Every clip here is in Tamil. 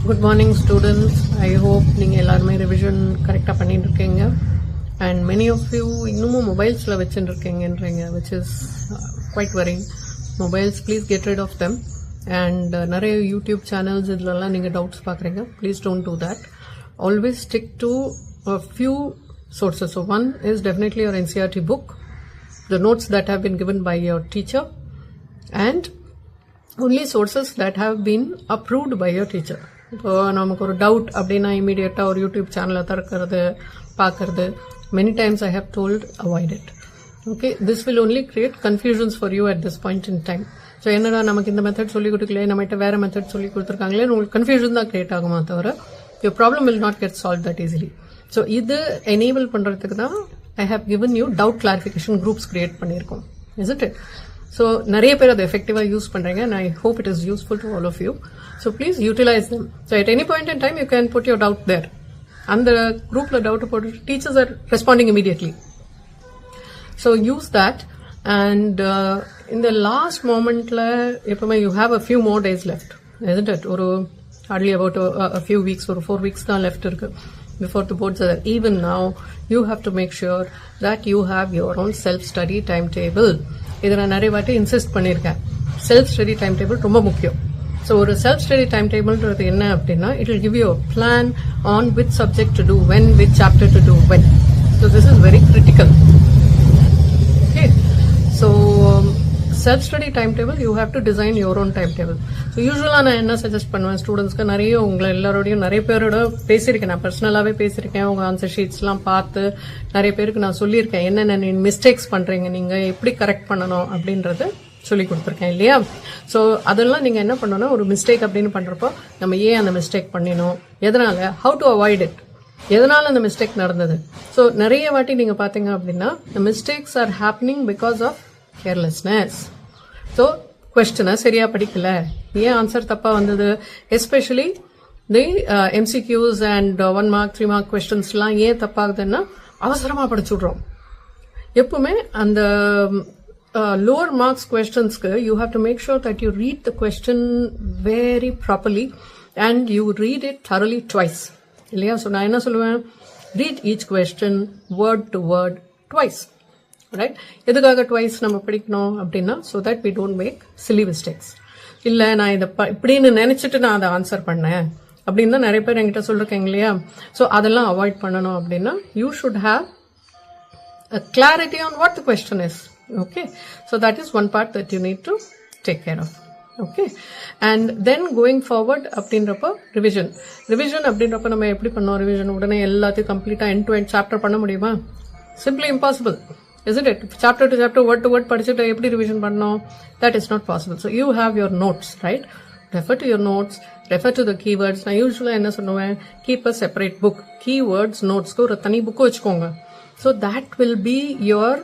Good morning students. I hope நீங்கள் எல்லாருமே ரிவிஷன் கரெக்டாக பண்ணிட்டு இருக்கீங்க. And many of you இன்னமும் மொபைல்ஸில் வச்சுட்டு இருக்கீங்கன்றீங்க, which is quite worrying. Mobiles, please get rid of them. And நிறைய யூடியூப் சேனல்ஸ் இதுலலாம் நீங்கள் டவுட்ஸ் பார்க்குறீங்க. Please don't do that. Always stick to a few sources. So one is definitely your NCERT book, the notes that have been given by your teacher, and only sources that have been approved by your teacher. இப்போ நமக்கு ஒரு டவுட் அப்படின்னா இமீடியட்டாக ஒரு யூடியூப் சேனலை திறக்கிறது பார்க்கறது, many times I have told avoid it. Okay, this will only create confusions for you at this point in time. So என்னடா நமக்கு இந்த மெத்தட் சொல்லி கொடுக்கல, நம்மகிட்ட வேற மெத்தட் சொல்லி கொடுத்துருக்காங்களே, உங்களுக்கு கன்ஃபியூஷன் தான் கிரியேட் ஆகுமா தவிர your problem will not get solve that easily. So இது எனேபிள் பண்ணுறதுக்கு தான் I have given you doubt clarification groups create பண்ணியிருக்கோம். Is it? ஸோ நிறைய பேர் அதை எஃபெக்டிவாக யூஸ் பண்ணுறீங்க and I hope it is useful to all of you. So please utilize them. So at any point in time you can put your doubt there. அந்த குரூப்பில் டவுட் போட்டு teachers are responding immediately. So use that, and in the last momentல எப்பவுமே you have a few more days left, isn't it? ஒரு hardly about a few weeks, ஒரு 4 weeks தான் left இருக்கு before the boards are there. Even now you have to make sure that you have your own self-study timetable. இதை நான் நிறைய வாட்டி இன்சிஸ்ட் பண்ணியிருக்கேன். செல்ஃப் ஸ்டடி டைம் டேபிள் ரொம்ப முக்கியம். ஸோ ஒரு செல்ஃப் ஸ்டடி டைம் டேபிள்ன்றது என்ன அப்படின்னா, it will give you a plan on which subject to do when, which chapter to do when. So this is very critical. Okay, so self study time table you have to design your own time table. So யூஸ்வலாக நான் என்ன சஜஸ்ட் பண்ணுவேன் ஸ்டூடெண்ட்ஸ்க்கு, நிறைய உங்களை எல்லாரோடையும் நிறைய பேரோட பேசியிருக்கேன், நான் பர்சனலாகவே பேசியிருக்கேன். உங்கள் ஆன்சர் ஷீட்ஸ்லாம் பார்த்து நிறைய பேருக்கு நான் சொல்லியிருக்கேன் என்னென்ன மிஸ்டேக்ஸ் பண்ணுறீங்க, நீங்கள் எப்படி கரெக்ட் பண்ணணும் அப்படின்றது சொல்லி கொடுத்துருக்கேன் இல்லையா? ஸோ அதெல்லாம் நீங்கள் என்ன பண்ணணும், ஒரு மிஸ்டேக் அப்படின்னு பண்ணுறப்போ நம்ம ஏன் அந்த மிஸ்டேக் பண்ணினோம், எதனால, ஹவு டு அவாய்ட் இட், எதனால அந்த மிஸ்டேக் நடந்தது. ஸோ நிறைய வாட்டி நீங்கள் பார்த்தீங்க அப்படின்னா the mistakes are happening because of carelessness. So கொஸ்டினை சரியா படிக்கல, ஏன் ஆன்சர் தப்பா வந்தது, especially the MCQs and 1 mark 3 mark கொஸ்டின்ஸ்லாம் ஏன் தப்பாகுதுன்னா அவசரமா படிச்சு விடுறோம். எப்பவுமே அந்த lower marks questions-க்கு you have to make sure that you read the question very properly and you read it thoroughly twice. இல்லையா? ஸோ நான் என்ன சொல்லுவேன், read each question word to word twice. Right? எதுக்காக ட்வைஸ் நம்ம படிக்கணும் அப்படின்னா, so that we don't make silly mistakes. இல்ல நான் இதை இப்படின்னு நினைச்சிட்டு நான் அதை ஆன்சர் பண்ணேன் அப்படின்னு தான் நிறைய பேர் என்கிட்ட சொல்லிருக்கேங்க இல்லையா? ஸோ அதெல்லாம் அவாய்ட் பண்ணணும் அப்படின்னா you should have a clarity on what the question is. Okay, so that is one part that you need to take care of. Okay, and then going forward அப்படின்றப்போ ரிவிஷன் அப்படின்றப்ப நம்ம எப்படி பண்ணோம், ரிவிஷன் உடனே எல்லாத்தையும் கம்ப்ளீட்டா end to end சாப்டர் பண்ண முடியுமா? Simply impossible, isn't it? Chapter to chapter, word to word படிச்சுட்டு எப்படி ரிவிஷன் பண்ணோம்? That is not possible. So you have your notes, right? Refer to your notes, refer to the keywords. நான் யூஸ்வலா என்ன சொல்லுவேன், keep a separate book. Keywords நோட்ஸ்க்கு ஒரு தனி புக் வச்சுக்கோங்க. So that will be your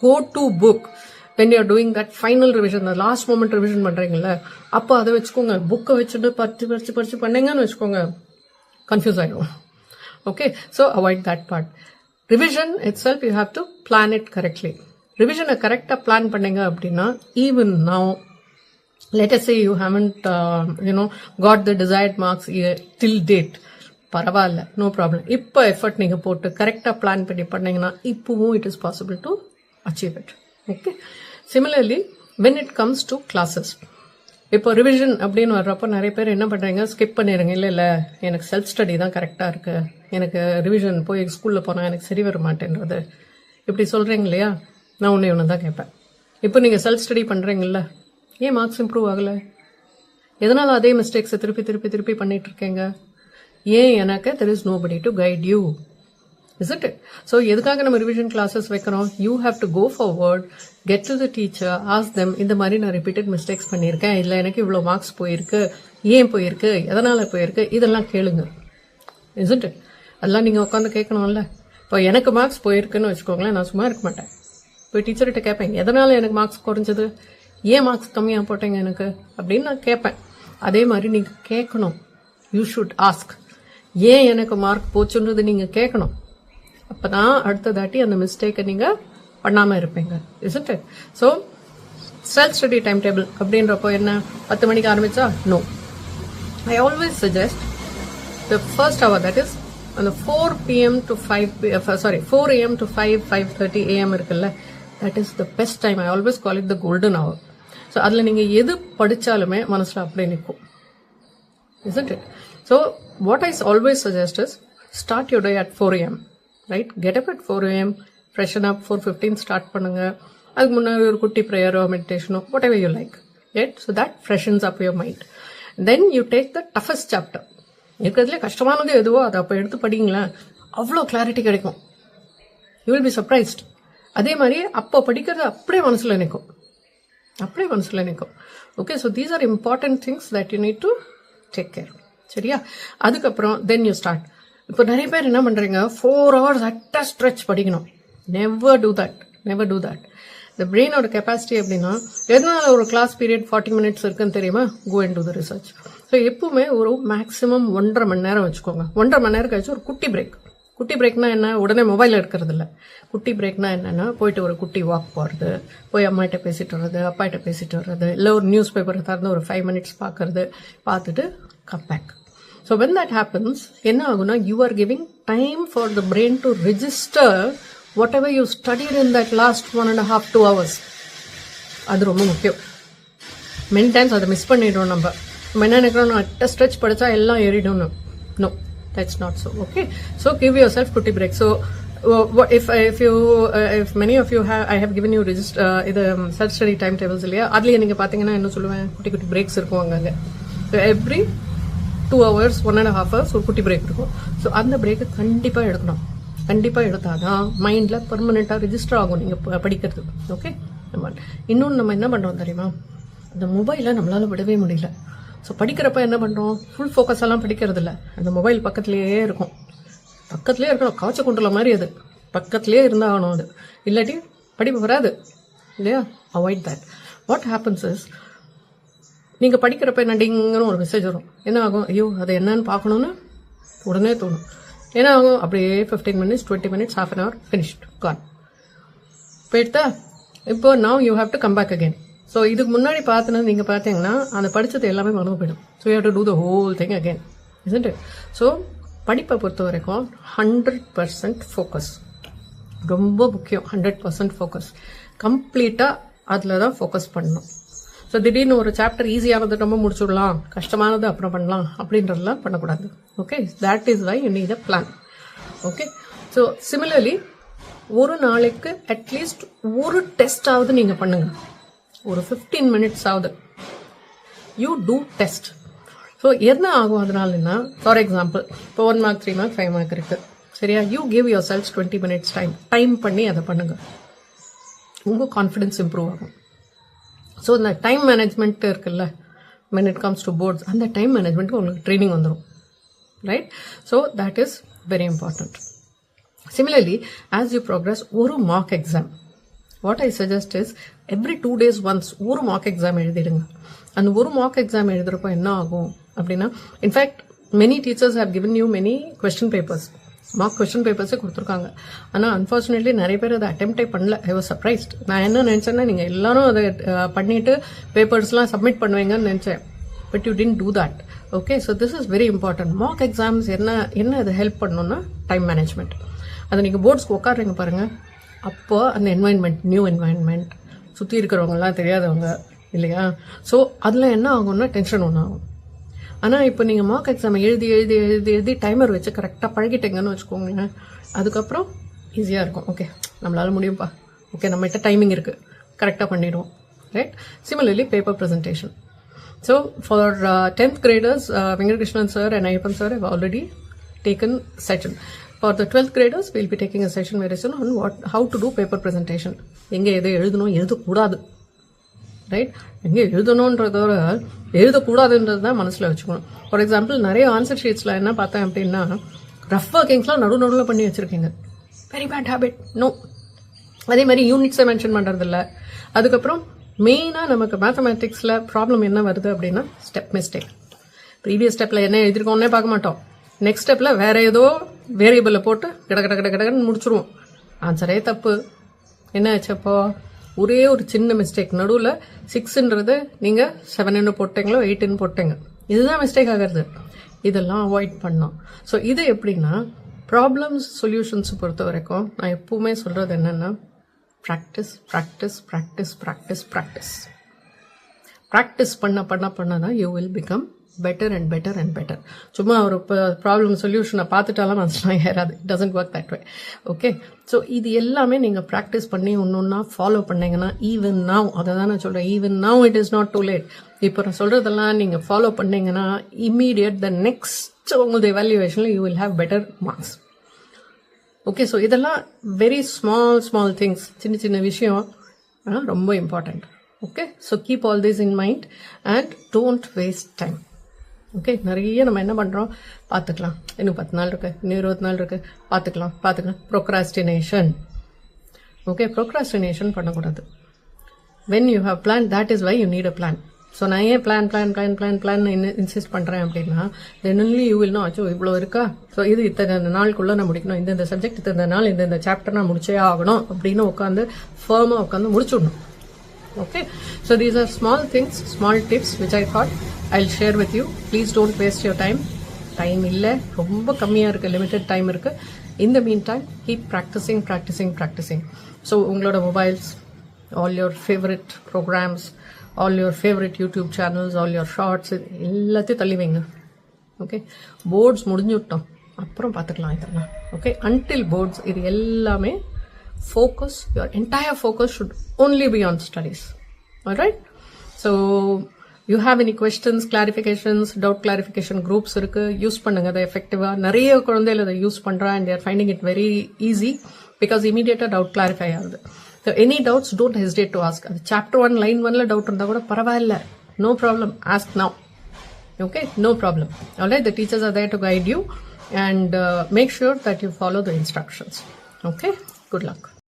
go-to book when you are doing that final revision, the last moment revision பண்றீங்கல்ல, அப்போ அதை வச்சுக்கோங்க. புக்கை வச்சுட்டு படிச்சு பண்ணீங்கன்னு வச்சுக்கோங்க, கன்ஃபியூஸ் ஆயிடும். Okay, so avoid that part. Revision itself you have to plan it correctly. ரிவிஷனை கரெக்டாக பிளான் பண்ணீங்க அப்படின்னா, even now let us say you haven't got the desired marks till date, பரவாயில்ல, நோ ப்ராப்ளம். இப்போ எஃபர்ட் நீங்கள் போட்டு கரெக்டாக பிளான் பண்ணி பண்ணீங்கன்னா இப்போவும் it is possible to achieve it. Okay, similarly when it comes to classes, இப்போ ரிவிஷன் அப்படின்னு வர்றப்போ நிறைய பேர் என்ன பண்ணுறீங்க, ஸ்கிப் பண்ணிடுங்க. இல்லை எனக்கு செல்ஃப் ஸ்டடி தான் கரெக்டாக இருக்கு, எனக்கு ரிவிஷன் போய் ஸ்கூலில் போனால் எனக்கு சரி வர மாட்டேன்றது இப்படி சொல்கிறீங்க இல்லையா? நான் ஒன்று தான் கேட்பேன், இப்போ நீங்கள் செல்ஃப் ஸ்டடி பண்ணுறீங்கல்ல, ஏன் மார்க்ஸ் இம்ப்ரூவ் ஆகலை? எதனால் அதே மிஸ்டேக்ஸை திருப்பி பண்ணிட்டு இருக்கீங்க? ஏன் எனக்கு there is nobody to guide you, isn't it? So எதுக்காக நம்ம ரிவிஷன் கிளாஸஸ் வைக்கிறோம்? You have to go forward, get to the teacher, ask them, இந்த மாதிரி நான் ரிப்பீட்டட் மிஸ்டேக்ஸ் பண்ணியிருக்கேன், இல்லை எனக்கு இவ்வளோ மார்க்ஸ் போயிருக்கு, ஏன் போயிருக்கு, எதனால போயிருக்கு, இதெல்லாம் கேளுங்க. isn't it? அதெல்லாம் நீங்கள் உட்காந்து கேட்கணும்ல. இப்போ எனக்கு மார்க்ஸ் போயிருக்குன்னு வச்சுக்கோங்களேன், நான் சும்மா இருக்க மாட்டேன், போய் டீச்சர்கிட்ட கேட்பேன், எதனால எனக்கு மார்க்ஸ் குறைஞ்சது, ஏன் மார்க்ஸ் கம்மியாக போட்டீங்க எனக்கு அப்படின்னு நான் கேட்பேன். அதே மாதிரி நீங்கள் கேட்கணும். யூ ஷுட் ஆஸ்க், ஏன் எனக்கு மார்க் போச்சுன்றது நீங்கள் கேட்கணும். அப்பதான் அடுத்த தாட்டி அந்த மிஸ்டேக்கை நீங்கள் பண்ணாமல் இருப்பீங்க. isn't it? So self study time table அப்படின்றப்போ என்ன, 10 மணிக்கு ஆரம்பிச்சா no, I always suggest the first hour, that is on the 4 p.m. to 4 a.m. to 5:30 a.m. இருக்குல்ல, that is the best time. I always call it the golden hour. So அதில் நீங்கள் எது படித்தாலுமே மனசில் அப்படியே நிற்கும், isn't it? So what I always suggest is start your day at 4 a.m. right? Get up at 4 a.m. freshen up, 4:15 start பண்ணுங்க. அதுக்கு முன்னாடி ஒரு குட்டி ப்ரேயரோ மெடிடேஷனோ whatever you like, right? So that freshens up your mind. Then you take the toughest chapter. இருக்கிறதுலே கஷ்டமானது எதுவோ அதை அப்போ எடுத்து படிங்களேன், அவ்வளோ கிளாரிட்டி கிடைக்கும். You will be surprised. அதே மாதிரி அப்போ படிக்கிறது அப்படியே மனசில் நிற்கும். Okay, so these are important things that you need to take care. சரியா? அதுக்கப்புறம் தென் யூ ஸ்டார்ட். இப்போ நிறைய பேர் என்ன பண்ணுறீங்க, 4 hours அட்ட ஸ்ட்ரெச் படிக்கணும். Never do that. இந்த பிரெயினோட கெப்பாசிட்டி எப்படின்னா, எதனால ஒரு கிளாஸ் பீரியட் 40 minutes இருக்குன்னு தெரியுமா? Go and do the research. So எப்பவுமே ஒரு மேக்ஸிமம் 1.5 மணி நேரம் வச்சுக்கோங்க. 1.5 மணி நேரம் கழிச்சு ஒரு குட்டி பிரேக்னா என்ன, உடனே மொபைல் எடுக்கிறது இல்லை. குட்டி பிரேக்னா என்னன்னா, போயிட்டு ஒரு குட்டி வாக் போகிறது, போய் அம்மாட்ட பேசிட்டு வர்றது, அப்பாட்ட பேசிட்டு வர்றது, இல்லை ஒரு நியூஸ் பேப்பரை திறந்து ஒரு 5 minutes பார்க்கறது, பார்த்துட்டு come back. So when that happens, என்ன ஆகுனா, you are giving time for the brain to register whatever you studied in that last 1.5 to 2 hours. அது ரொம்ப முக்கியம். மெனி டைம்ஸ் அதை மிஸ் பண்ணிடுறோம். நம்ம என்ன நினைக்கிறோம், அட்ட ஸ்ட்ரெச் படித்தா எல்லாம் ஏறிடும். No, that's not so. Okay, so give yourself kutti break. So if many of you have, I have given you இது self study timetables இல்லையா, அதுலயே நீங்க பாத்தீங்கன்னா என்ன சொல்லுவேன், குட்டி பிரேக்ஸ் இருக்கும் அங்கங்க. every 2 hours 1.5 hours ஒரு குட்டி பிரேக் இருக்கும். ஸோ அந்த பிரேக்கை கண்டிப்பா எடுத்தாதான் மைண்ட்ல பெர்மனண்டா ரெஜிஸ்டர் ஆகும் நீங்க படிக்கிறது. ஓகே, இன்னொன்று நம்ம என்ன பண்றோம் தெரியுமா, அந்த மொபைலை நம்மளால விடவே முடியல. ஸோ படிக்கிறப்ப என்ன பண்ணுறோம், ஃபுல் ஃபோக்கஸ் எல்லாம் படிக்கிறது இல்லை, அந்த மொபைல் பக்கத்துலேயே இருக்கணும். காய்ச்ச கொண்டுள்ள மாதிரி அது பக்கத்துலேயே இருந்தாகணும். அது இல்லாட்டி படிப்பு வராது இல்லையா? Avoid that. What happens is, நீங்கள் படிக்கிறப்ப என்ன டிங்கன்னு ஒரு மெசேஜ் வரும். என்ன ஆகும், ஐயோ அது என்னன்னு பார்க்கணுன்னு உடனே தோணும். என்ன ஆகும், அப்படியே 15 minutes 20 minutes half an hour finished, gone. போயிட்டா இப்போ now you have to come back again. So இதுக்கு முன்னாடி பார்த்தது நீங்கள் பார்த்தீங்கன்னா அந்த படித்தது எல்லாமே மறந்து போயிடும். So you have to do the whole thing again, isn't it? So படிப்பை பொறுத்த வரைக்கும் 100% ஃபோக்கஸ் ரொம்ப முக்கியம். 100% ஃபோக்கஸ் கம்ப்ளீட்டாக அதில் தான் ஃபோக்கஸ் பண்ணணும். ஸோ திடீர்னு ஒரு சாப்டர் ஈஸியானது ரொம்ப முடிச்சுடலாம், கஷ்டமானது அப்புறம் பண்ணலாம் அப்படின்றதுலாம் பண்ணக்கூடாது. Okay, that is why you need a plan. Okay, so similarly ஒரு நாளைக்கு அட்லீஸ்ட் ஒரு டெஸ்டாவது நீங்கள் பண்ணுங்க, ஒரு 15 minutes ஆகுது. You two test. ஸோ என்ன ஆகும் அதனாலன்னா, ஃபார் எக்ஸாம்பிள் இப்போ 1 mark 3 mark 5 mark இருக்கு சரியா, you give yourselves 20 minutes time பண்ணி அதை பண்ணுங்க. உங்கள் கான்ஃபிடன்ஸ் இம்ப்ரூவ் ஆகும். ஸோ இந்த டைம் மேனேஜ்மெண்ட் இருக்குல்ல, when it comes to boards, அந்த டைம் மேனேஜ்மெண்ட்டுக்கு உங்களுக்கு ட்ரைனிங் வந்துடும், right? So that is very important. Similarly as you progress, ஒரு mark exam, what I suggest is every 2 days once ஒரு மார்க் எக்ஸாம் எழுதிடுங்க. அந்த ஒரு மார்க் எக்ஸாம் எழுதுறப்போ என்ன ஆகும் அப்படின்னா, in fact many teachers have given you many question papers, mark question பேப்பர்ஸே கொடுத்துருக்காங்க. ஆனால் அன்ஃபார்ச்சுனேட்லி நிறைய பேர் அதை அட்டெம்ப்டே பண்ணல. I was surprised. நான் என்ன நினச்சேன்னா, நீங்கள் எல்லாரும் அதை பண்ணிட்டு பேப்பர்ஸ்லாம் சப்மிட் பண்ணுவீங்கன்னு நினச்சேன். But you didn't do that. Okay, so this is very important. Mark exams என்ன அது ஹெல்ப் பண்ணணும்னா டைம் மேனேஜ்மெண்ட். அதை நீங்கள் போர்ட்ஸ்க்கு உட்காடுறீங்க பாருங்கள், அப்போ அந்த என்வாயன்மெண்ட், நியூ என்வாயன்மெண்ட், சுற்றி இருக்கிறவங்கலாம் தெரியாதவங்க இல்லையா? ஸோ அதில் என்ன ஆகும்னா டென்ஷன் ஒன்று ஆகும். ஆனால் இப்போ நீங்கள் மார்க் எக்ஸாம் எழுதி டைமர் வச்சு கரெக்டாக பழகிட்டீங்கன்னு வச்சுக்கோங்களேன், அதுக்கப்புறம் ஈஸியாக இருக்கும். ஓகே, நம்மளால முடியும்ப்பா, ஓகே நம்மகிட்ட டைமிங் இருக்குது, கரெக்டாக பண்ணிடுவோம், right? Similarly paper presentation. So for 10th graders, Venkatrakrishnan sir and Ayyappan sir have already taken session. For the 12th graders, we'll be taking a session very soon on how to do paper presentation. எங்கே எதை எழுதணும், எழுதக்கூடாது, ரைட்? எங்கே எழுதணுன்றதோட எழுதக்கூடாதுன்றது தான் மனசில் வச்சுக்கணும். ஃபார் எக்ஸாம்பிள், நிறைய ஆன்சர் ஷீட்ஸில் என்ன பார்த்தேன் அப்படின்னா, ரஃப் ஒர்க்கிங்ஸ்லாம் நடுவில் பண்ணி வச்சுருக்கீங்க. Very bad habit, no. அதே மாதிரி யூனிட்ஸை மென்ஷன் பண்ணுறதில்ல. அதுக்கப்புறம் மெயினாக நமக்கு மேத்தமேட்டிக்ஸில் ப்ராப்ளம் என்ன வருது அப்படின்னா, ஸ்டெப் மிஸ்டேக். ப்ரீவியஸ் ஸ்டெப்பில் என்ன எழுதிருக்கோன்னே பார்க்க மாட்டோம். நெக்ஸ்ட் ஸ்டெப்பில் வேறு ஏதோ வேரியபிளை போட்டு கடன்னு முடிச்சுருவோம். ஆன்சரே தப்பு. என்ன ஆச்சப்போ, ஒரே ஒரு சின்ன மிஸ்டேக், நடுவில் 6ன்றது நீங்கள் 7ன்னு போட்டீங்களோ 8ன்னு போட்டீங்க. இதுதான் மிஸ்டேக் ஆகிறது. இதெல்லாம் அவாய்ட் பண்ணோம். ஸோ இது எப்படின்னா ப்ராப்ளம்ஸ் சொல்யூஷன்ஸ் பொறுத்த வரைக்கும் நான் எப்பவுமே சொல்கிறது என்னென்னா practice practice practice practice practice practice பண்ண தான் you will become better and better and better. சும்மா ஒரு ப்ராப்ளம் சொல்யூஷனை பார்த்துட்டாலும் மனசுலாம் ஏறாது. It doesn't work that way. Okay, so இது எல்லாமே நீங்கள் ப்ராக்டிஸ் பண்ணி ஒன்று ஃபாலோ பண்ணீங்கன்னா ஈவன் நவ், அதை தான் நான் சொல்கிறேன், even now it is not too late. இப்போ நான் சொல்கிறதெல்லாம் நீங்கள் ஃபாலோ பண்ணீங்கன்னா இம்மீடியட் த நெக்ஸ்ட் உங்களது எவாலுவேஷனில் you will have better marks. Okay, so இதெல்லாம் வெரி ஸ்மால் திங்ஸ், சின்ன சின்ன விஷயம், ரொம்ப important. Okay, so keep all this in mind and don't waste time. Okay, நிறைய நம்ம என்ன பண்ணுறோம், பார்த்துக்கலாம், இன்னும் 10 நாள் இருக்குது, இன்னும் 20 நாள் இருக்குது, பார்த்துக்கலாம். ப்ரோக்ராஸ்டினேஷன். ஓகே, ப்ரோக்ராஸ்டினேஷன் பண்ணக்கூடாது. When you have plan, that is why you need a plan. So நான் ஏன் பிளான் இன்சிஸ்ட் பண்ணுறேன் அப்படின்னா, then only you will know, அச்சோ இவ்வளோ இருக்கா, ஸோ இது இத்தனை நாளுக்குள்ளே நான் முடிக்கணும், இந்த சப்ஜெக்ட் இத்தனை நாள் இந்த சாப்டர் நான் முடிச்சே ஆகணும் அப்படின்னு உட்காந்து ஃபர்மாக உட்காந்து முடிச்சுடணும். Okay, so these are small things, small tips which I thought I'll share with you. Please don't waste your time. Time illa, romba kammiya irukku, limited time irukku. In the meantime, keep practicing. So ungaloda mobiles, all your favorite programs, all your favorite YouTube channels, all your shorts, எல்லாத்தையும் தள்ளி வைங்க. ஓகே, போர்ட்ஸ் முடிஞ்சுட்டோம், அப்புறம் பார்த்துக்கலாம் இதெல்லாம். ஓகே, until boards இது எல்லாமே focus, your entire focus should only be on studies. All right, so you have any questions, clarifications, doubt clarification groups irukku, use pannunga அதை effective-ஆ. நிறைய குழந்தைகள் அதை யூஸ் பண்றா and they are finding it very easy because immediate doubt clarify ஆகுது. So any doubts, don't hesitate to ask. அது chapter 1 line 1ல doubt இருந்தா கூட பரவாயில்ல, no problem, ask now. Okay, no problem. All right, the teachers are there to guide you and make sure that you follow the instructions. Okay, good luck.